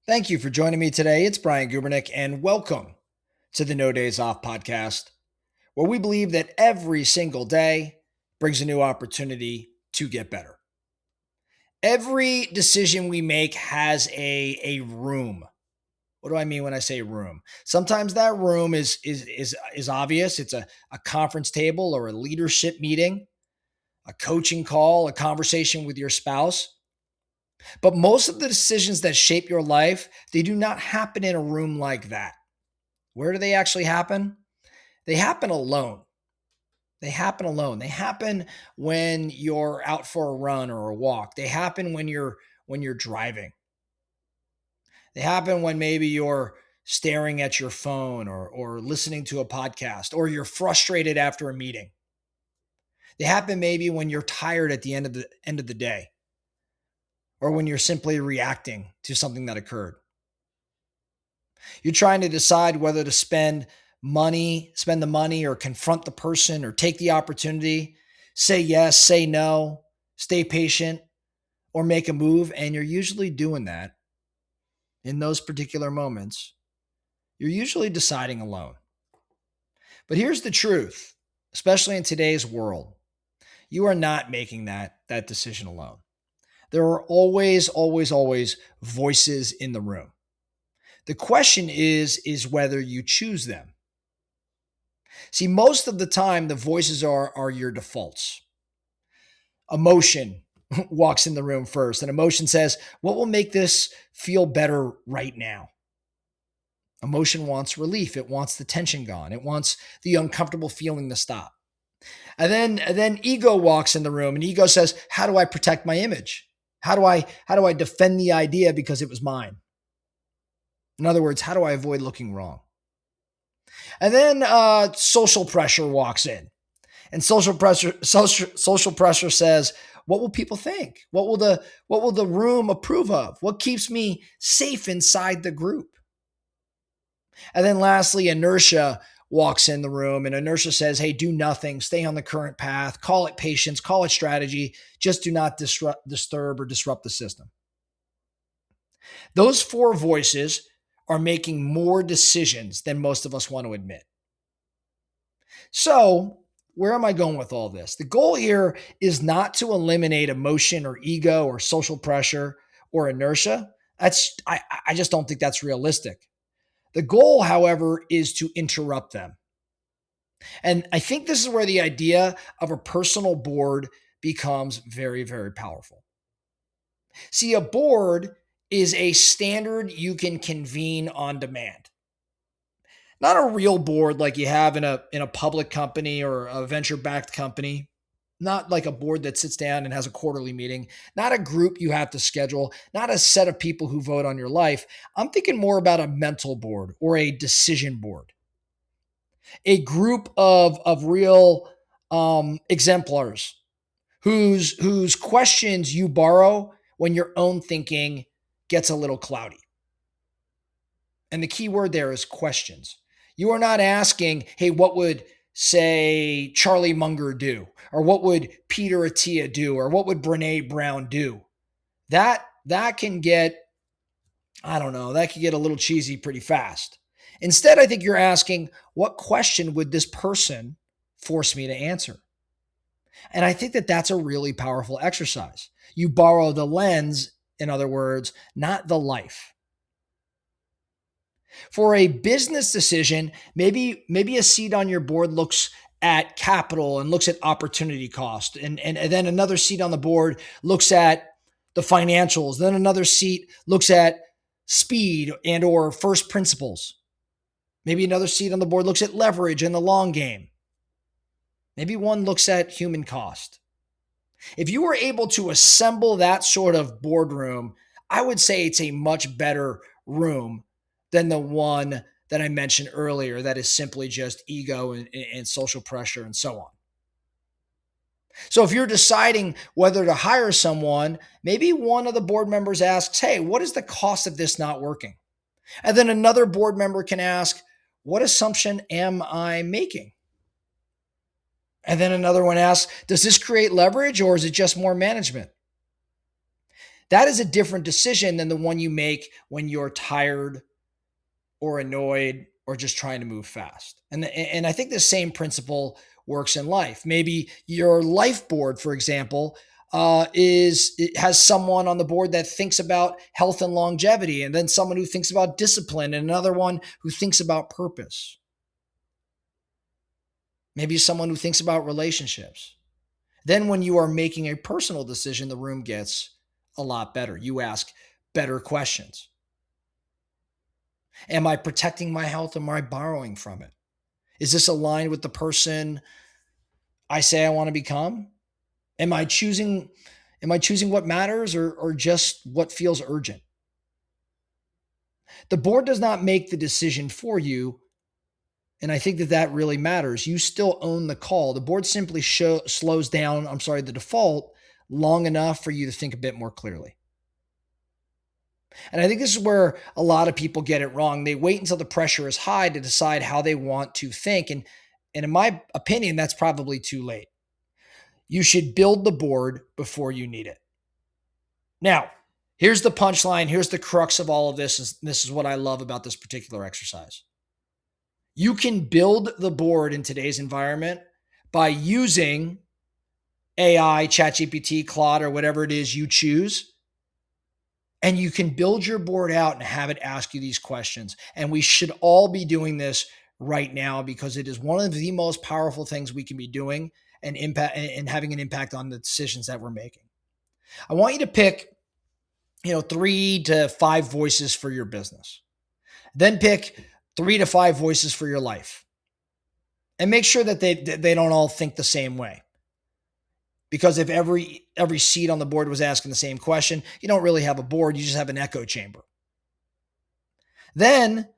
Thank you for joining me today. It's Brian Gubernick, and welcome to the No Days Off podcast, where we believe that every single day brings a new opportunity to get better. Every decision we make has a room. What do I mean when I say room? Sometimes that room is obvious. It's a conference table or a leadership meeting, a coaching call, a conversation with your spouse. But most of the decisions that shape your life, they do not happen in a room like that. Where do they actually happen? They happen alone. They happen alone. They happen when you're out for a run or a walk. They happen when you're driving. They happen when maybe you're staring at your phone or listening to a podcast or you're frustrated after a meeting. They happen maybe when you're tired at the end of the day or when you're simply reacting to something that occurred. You're trying to decide whether to spend the money or confront the person or take the opportunity, say yes, say no, stay patient, or make a move. And you're usually doing that in those particular moments. You're usually deciding alone. But here's the truth, especially in today's world, you are not making that decision alone. There are always voices in the room. The question is whether you choose them. See, most of the time, the voices are your defaults. Emotion walks in the room first, and emotion says, what will make this feel better right now? Emotion wants relief. It wants the tension gone. It wants the uncomfortable feeling to stop. And then ego walks in the room, and ego says, how do I protect my image? How do I defend the idea because it was mine? In other words, how do I avoid looking wrong? And then social pressure walks in. And social pressure says, what will people think? What will the room approve of? What keeps me safe inside the group? And then lastly, inertia walks in the room, and inertia says, hey, do nothing, stay on the current path, call it patience, call it strategy, just do not disturb or disrupt the system. Those four voices are making more decisions than most of us want to admit. So, where am I going with all this? The goal here is not to eliminate emotion or ego or social pressure or inertia. I just don't think that's realistic. The goal, however, is to interrupt them. And I think this is where the idea of a personal board becomes very, very powerful. See, a board is a standard you can convene on demand. Not a real board like you have in a public company or a venture-backed company. Not like a board that sits down and has a quarterly meeting. Not a group you have to schedule. Not a set of people who vote on your life. I'm thinking more about a mental board or a decision board. A group of real exemplars whose questions you borrow when your own thinking gets a little cloudy. And the key word there is questions. You are not asking, hey, what would, say, Charlie Munger do? Or what would Peter Attia do? Or what would Brene Brown do? That can get, I don't know, that can get a little cheesy pretty fast. Instead, I think you're asking, what question would this person force me to answer? And I think that that's a really powerful exercise. You borrow the lens, in other words, not the life. For a business decision, maybe a seat on your board looks at capital and looks at opportunity cost. And then another seat on the board looks at the financials. Then another seat looks at speed and or first principles. Maybe another seat on the board looks at leverage and the long game. Maybe one looks at human cost. If you were able to assemble that sort of boardroom, I would say it's a much better room than the one that I mentioned earlier that is simply just ego and social pressure and so on. So if you're deciding whether to hire someone, maybe one of the board members asks, hey, what is the cost of this not working? And then another board member can ask, what assumption am I making? And then another one asks, does this create leverage or is it just more management? That is a different decision than the one you make when you're tired or annoyed or just trying to move fast. And I think the same principle works in life. Maybe your life board, for example, it has someone on the board that thinks about health and longevity, and then someone who thinks about discipline, and another one who thinks about purpose. Maybe someone who thinks about relationships. Then when you are making a personal decision, the room gets a lot better. You ask better questions. Am I protecting my health or am I borrowing from it? Is this aligned with the person I say I want to become? Am I choosing what matters or just what feels urgent? The board does not make the decision for you. And I think that really matters. You still own the call. The board simply slows down, the default long enough for you to think a bit more clearly. And I think this is where a lot of people get it wrong. They wait until the pressure is high to decide how they want to think. And in my opinion, that's probably too late. You should build the board before you need it. Now, here's the punchline. Here's the crux of all of this. This is what I love about this particular exercise. You can build the board in today's environment by using AI, ChatGPT, Claude, or whatever it is you choose. And you can build your board out and have it ask you these questions. And we should all be doing this right now because it is one of the most powerful things we can be doing and having an impact on the decisions that we're making. I want you to pick, 3 to 5 voices for your business. Then pick 3 to 5 voices for your life. And make sure that they don't all think the same way. Because if every seat on the board was asking the same question, you don't really have a board, you just have an echo chamber. Then,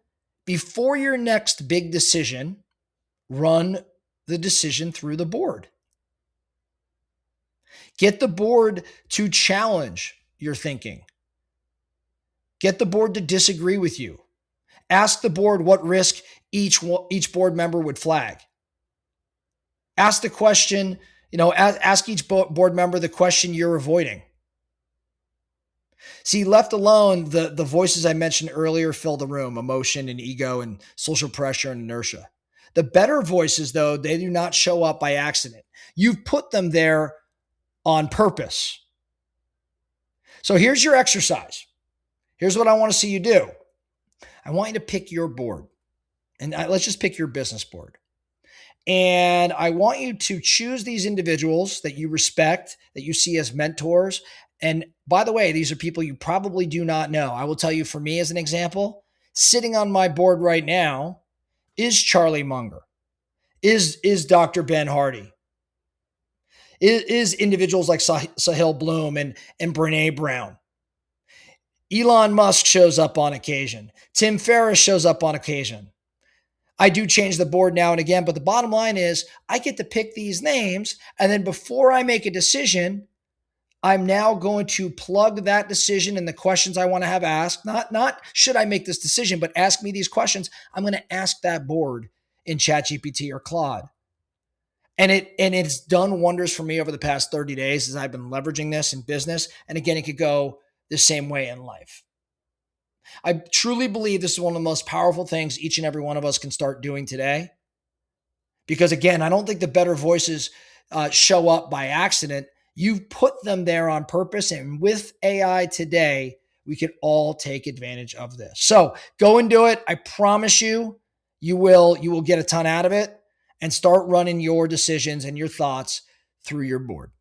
before your next big decision, run the decision through the board. Get the board to challenge your thinking. Get the board to disagree with you. Ask the board what risk each board member would flag. Ask the question, ask each board member the question you're avoiding. See, left alone, the voices I mentioned earlier fill the room: emotion and ego and social pressure and inertia. The better voices, though, they do not show up by accident. You've put them there on purpose. So here's your exercise. Here's what I want to see you do. I want you to pick your board. And let's just pick your business board. And I want you to choose these individuals that you respect, that you see as mentors. And by the way, these are people you probably do not know. I will tell you, for me as an example, sitting on my board right now is Charlie Munger, is Dr. Ben Hardy, is individuals like Sahil Bloom and Brene Brown. Elon Musk shows up on occasion. Tim Ferriss shows up on occasion. I do change the board now and again, but the bottom line is I get to pick these names. And then before I make a decision, I'm now going to plug that decision and the questions I want to have asked. Not should I make this decision, but ask me these questions. I'm going to ask that board in ChatGPT or Claude. And it's done wonders for me over the past 30 days as I've been leveraging this in business. And again, it could go the same way in life. I truly believe this is one of the most powerful things each and every one of us can start doing today. Because again, I don't think the better voices show up by accident. You've put them there on purpose. And with AI today, we can all take advantage of this. So go and do it. I promise you, you will get a ton out of it, and start running your decisions and your thoughts through your board.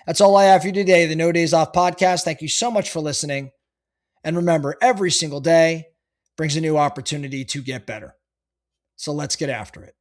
That's all I have for you today, the No Days Off podcast. Thank you so much for listening. And remember, every single day brings a new opportunity to get better. So let's get after it.